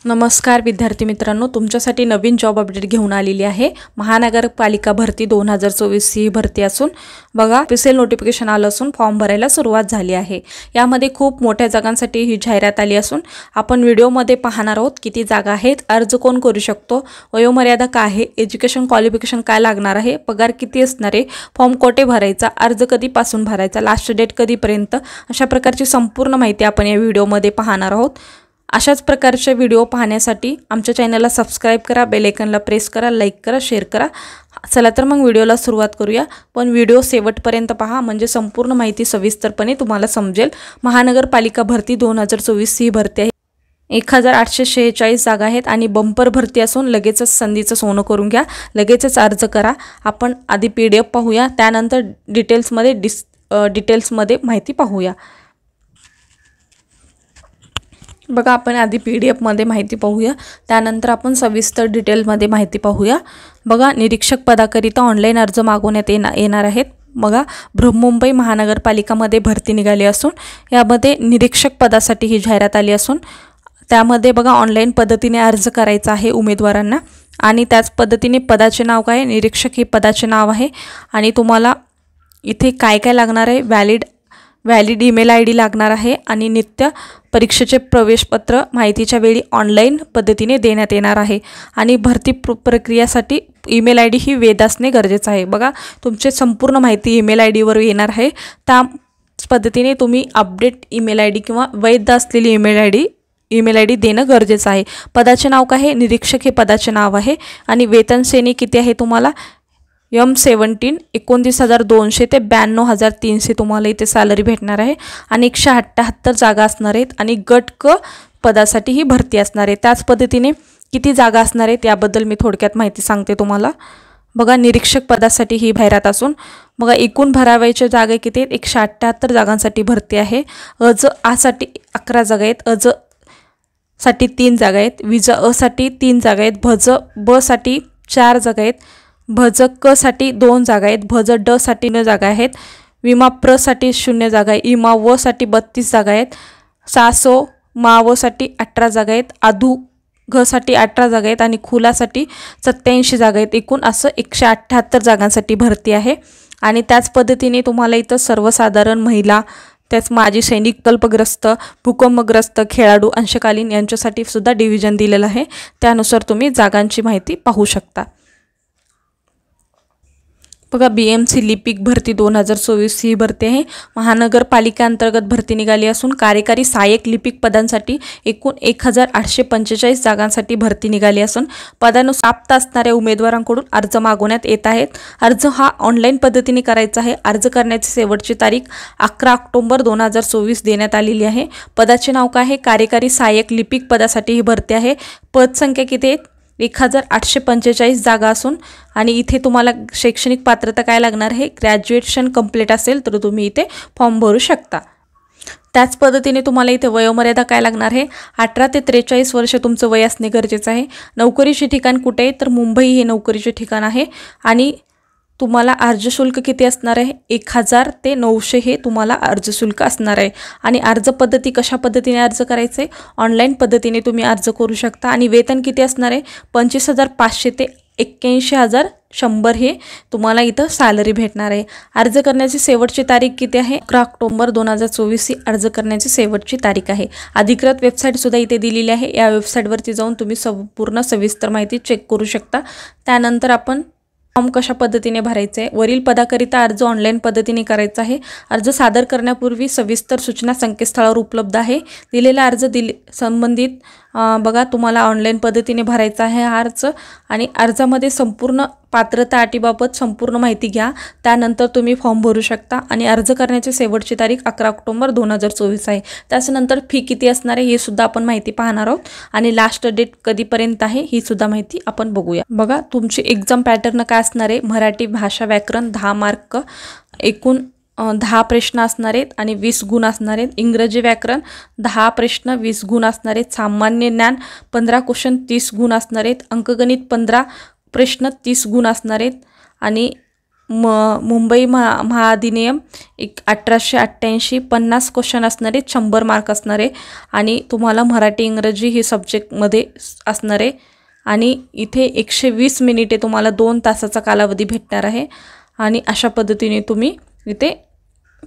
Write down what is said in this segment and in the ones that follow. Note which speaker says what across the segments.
Speaker 1: नमस्कार विद्यार्थी मित्रांनो, तुमच्यासाठी नवीन जॉब अपडेट घेऊन आलेली आहे। महानगरपालिका भरती 2024 ही भरती असून बघा ऑफिशियल नोटिफिकेशन आलं असून फॉर्म भरायला सुरुवात झाली आहे। यामध्ये खूप मोठ्या जागांसाठी ही जाहिरात आली असून आपण व्हिडिओमध्ये पाहणार आहोत किती जागा आहेत, अर्ज कोण करू शकतो, वयोमर्यादा काय आहे, एज्युकेशन क्वालिफिकेशन काय लागणार आहे, पगार किती असणार आहे, फॉर्म कोठे भरायचा, अर्ज कधीपासून भरायचा, लास्ट डेट कधीपर्यंत, अशा प्रकारची संपूर्ण माहिती आपण या व्हिडिओमध्ये पाहणार आहोत। अशाच प्रकारचे व्हिडिओ पाहण्यासाठी आमच्या चॅनलला सबस्क्राइब करा, बेल आयकॉनला प्रेस करा, लाईक करा, शेअर करा। चला तर मग व्हिडिओला सुरुवात करूया, पण व्हिडिओ शेवटपर्यंत पहा म्हणजे संपूर्ण माहिती सविस्तरपणे तुम्हाला समजेल। महानगरपालिका भरती 2024 ही भरती आहे। 1846 जागा आहेत आणि बंपर भरती असून लगेचच संधीचं सोनं करून घ्या, लगेचच अर्ज करा। आपण आधी PDF पाहूया, त्यानंतर डिटेल्समध्ये माहिती पाहूया। बघा आपण आधी PDF मध्ये माहिती पाहूया, त्यानंतर आपण सविस्तर डिटेलमध्ये माहिती पाहूया। बघा निरीक्षक पदाकरिता ऑनलाईन अर्ज मागवण्यात येणार आहेत। बघा बृहन्मुंबई महानगरपालिकामध्ये भरती निघाली असून यामध्ये निरीक्षक पदासाठी ही जाहिरात आली असून त्यामध्ये बघा ऑनलाईन पद्धतीने अर्ज करायचा आहे उमेदवारांना आणि त्याच पद्धतीने पदाचे नाव काय, निरीक्षक हे पदाचे नाव आहे आणि तुम्हाला इथे काय काय लागणार आहे, व्हॅलिड ईमेल ID लागणार आहे आणि नित्य परीक्षेचे प्रवेशपत्र माहितीच्या वेळी ऑनलाईन पद्धतीने देण्यात येणार आहे आणि भरती प्रक्रियासाठी ईमेल ID ही वैध असणे गरजेचे आहे। बघा तुमचे संपूर्ण माहिती ईमेल ID वर येणार आहे, त्या पद्धतीने तुम्ही अपडेट ईमेल ID किंवा वैध असलेली ईमेल ID देणं गरजेचं आहे। पदाचे नाव काय आहे, निरीक्षक हे पदाचे नाव आहे आणि वेतन श्रेणी किती आहे तुम्हाला M17 29,200 ते 92,300 तुम्हाला इथे सॅलरी भेटणार आहे आणि 178 जागा असणार आहेत आणि गट क पदासाठी ही भरती असणार आहे। त्याच पद्धतीने किती जागा असणार आहेत याबद्दल मी थोडक्यात माहिती सांगते तुम्हाला। बघा निरीक्षक पदासाठी ही जाहिरात असून बघा एकूण भरावयाच्या जागा किती आहेत, 178 जागांसाठी भरती आहे। अज आ साठी 11 जागा आहेत, अज साठी 3 जागा आहेत, विज अ साठी 3 जागा आहेत, भज ब साठी 4 जागा आहेत, भज क साठी 2 जागा आहेत, भज ड साठी 9 जागा आहेत, विमा प्र साठी 0 जागा आहे, इमा व साठी 32 जागा आहेत, सासो मा व साठी 18 जागा आहेत, आधू घ साठी 18 जागा आहेत आणि खुलासाठी 87 जागा आहेत। एकूण असं 178 जागांसाठी भरती आहे आणि त्याच पद्धतीने तुम्हाला इथं सर्वसाधारण महिला, त्याच माजी सैनिक, कल्पग्रस्त, भूकंपग्रस्त, खेळाडू, अंशकालीन यांच्यासाठी सुद्धा डिव्हिजन दिलेलं आहे, त्यानुसार तुम्ही जागांची माहिती पाहू शकता। बघा BMC लिपिक भरती 2024 ही भरती आहे। महानगरपालिका अंतर्गत भरती निघाली असून कार्यकारी सहाय्यक लिपिक पदांसाठी एकूण 1845 जागांसाठी भरती निघाली असून पदानुसार प्राप्त असणाऱ्या उमेदवारांकडून अर्ज मागवण्यात येत आहेत। अर्ज हा ऑनलाईन पद्धतीने करायचा आहे। अर्ज करण्याची शेवटची तारीख 11 ऑक्टोबर 2024 देण्यात आलेली आहे। पदाचे नाव काय आहे, कार्यकारी सहाय्यक लिपिक पदासाठी ही भरती आहे। पदसंख्या किती आहे, 1845 जागा असून आणि इथे तुम्हाला शैक्षणिक पात्रता काय लागणार आहे, ग्रॅज्युएशन कंप्लीट असेल तर तुम्ही इथे फॉर्म भरू शकता। त्याच पद्धतीने तुम्हाला इथे वयोमर्यादा काय लागणार आहे, 18 ते 43 वर्ष तुमचं वय असणे गरजेचं आहे। नोकरीचे ठिकाण कुठे आहे तर मुंबई हे नोकरीचे ठिकाण आहे आणि तुम्हाला अर्ज शुल्क किती असणार आहे, 1000 ते 900 हे तुम्हाला अर्ज शुल्क असणार आहे आणि अर्ज पद्धती कशा पद्धतीने अर्ज करायचे, ऑनलाईन पद्धतीने तुम्ही अर्ज करू शकता आणि वेतन किती असणार आहे, 25,500 ते 81,100 हे तुम्हाला इथं सॅलरी भेटणार आहे। अर्ज करण्याची शेवटची तारीख किती आहे, 11 ऑक्टोबर 2024 ही अर्ज करण्याची शेवटची तारीख आहे। अधिकृत वेबसाईट सुद्धा इथे दिलेली आहे, या वेबसाईटवरती जाऊन तुम्ही संपूर्ण सविस्तर माहिती चेक करू शकता। त्यानंतर आपण फॉर्म कशा पद्धतीने भरायचे आहे, वरील पदाकरिता अर्ज ऑनलाईन पद्धतीने करायचा आहे। अर्ज सादर करण्यापूर्वी सविस्तर सूचना संकेतस्थळावर उपलब्ध आहे। दिलेला अर्ज संबंधित बघा तुम्हाला ऑनलाईन पद्धतीने भरायचा आहे हा अर्ज आणि अर्जामध्ये संपूर्ण पात्रता अटीबाबत संपूर्ण माहिती घ्या, त्यानंतर तुम्ही फॉर्म भरू शकता आणि अर्ज करण्याची शेवटची तारीख 11 ऑक्टोबर 2024 आहे। त्यानंतर फी किती असणार आहे हे सुद्धा आपण माहिती पाहणार आहोत आणि लास्ट डेट कधीपर्यंत आहे ही सुद्धा माहिती आपण बघूया। बघा तुमची एक्झाम पॅटर्न काय असणार आहे, मराठी भाषा व्याकरण 10 मार्क, एकूण 10 प्रश्न असणार आहेत आणि 20 गुण असणार आहेत। इंग्रजी व्याकरण 10 प्रश्न 20 गुण असणार आहेत। सामान्य ज्ञान 15 क्वेश्चन 30 गुण असणार आहेत। अंकगणित 15 प्रश्न 30 गुण असणार आहेत आणि मुंबई महाअधिनियम 1888 50 क्वेश्चन असणारे, 100 मार्क असणारे आणि तुम्हाला मराठी इंग्रजी ही सब्जेक्टमध्ये असणारे आणि इथे 120 मिनिटे तुम्हाला 2 तासाचा कालावधी भेटणार आहे आणि अशा पद्धतीने तुम्ही इथे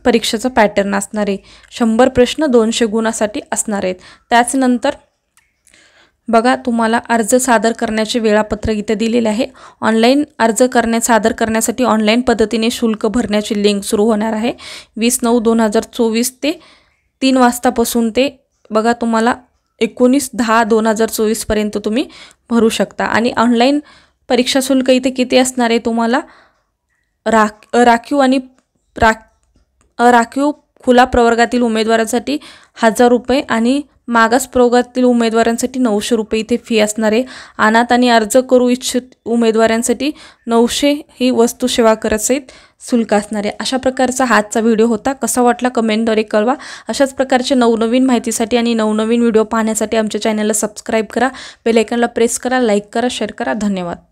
Speaker 1: परीक्षेचा पॅटर्न असणार आहे. 100 प्रश्न 200 गुणासाठी असणार आहेत. त्याचनंतर बघा तुम्हाला अर्ज सादर करण्याचे वेळापत्रक इथे दिलेले आहे. ऑनलाईन अर्ज सादर करण्यासाठी ऑनलाईन पद्धतीने शुल्क भरण्याची लिंक सुरू होणार आहे 20/9/2024 ते 3 वाजतापासून ते बघा तुम्हाला 19/10/2024 पर्यंत तुम्ही भरू शकता. आणि ऑनलाईन परीक्षा शुल्क इथे किती असणार आहे तुम्हाला राखीव खुला प्रवर्गातील उमेदवारांसाठी 1000 रुपये आणि मागास प्रवर्गातील उमेदवारांसाठी 900 रुपये इथे फी असणार आहे. अनाथ आणि अर्ज करू इच्छित उमेदवारांसाठी 900 ही वस्तू सेवा करासहित शुल्क असणार आहे. अशा प्रकारचा हाचा व्हिडिओ होता. कसा वाटला कमेंटद्वारे कळवा. अशाच प्रकारचे नवनवीन माहितीसाठी आणि नवनवीन व्हिडिओ पाहण्यासाठी आमच्या चॅनलला सबस्क्राईब करा, बेल आयकॉनला प्रेस करा, लाईक करा, शेअर करा. धन्यवाद.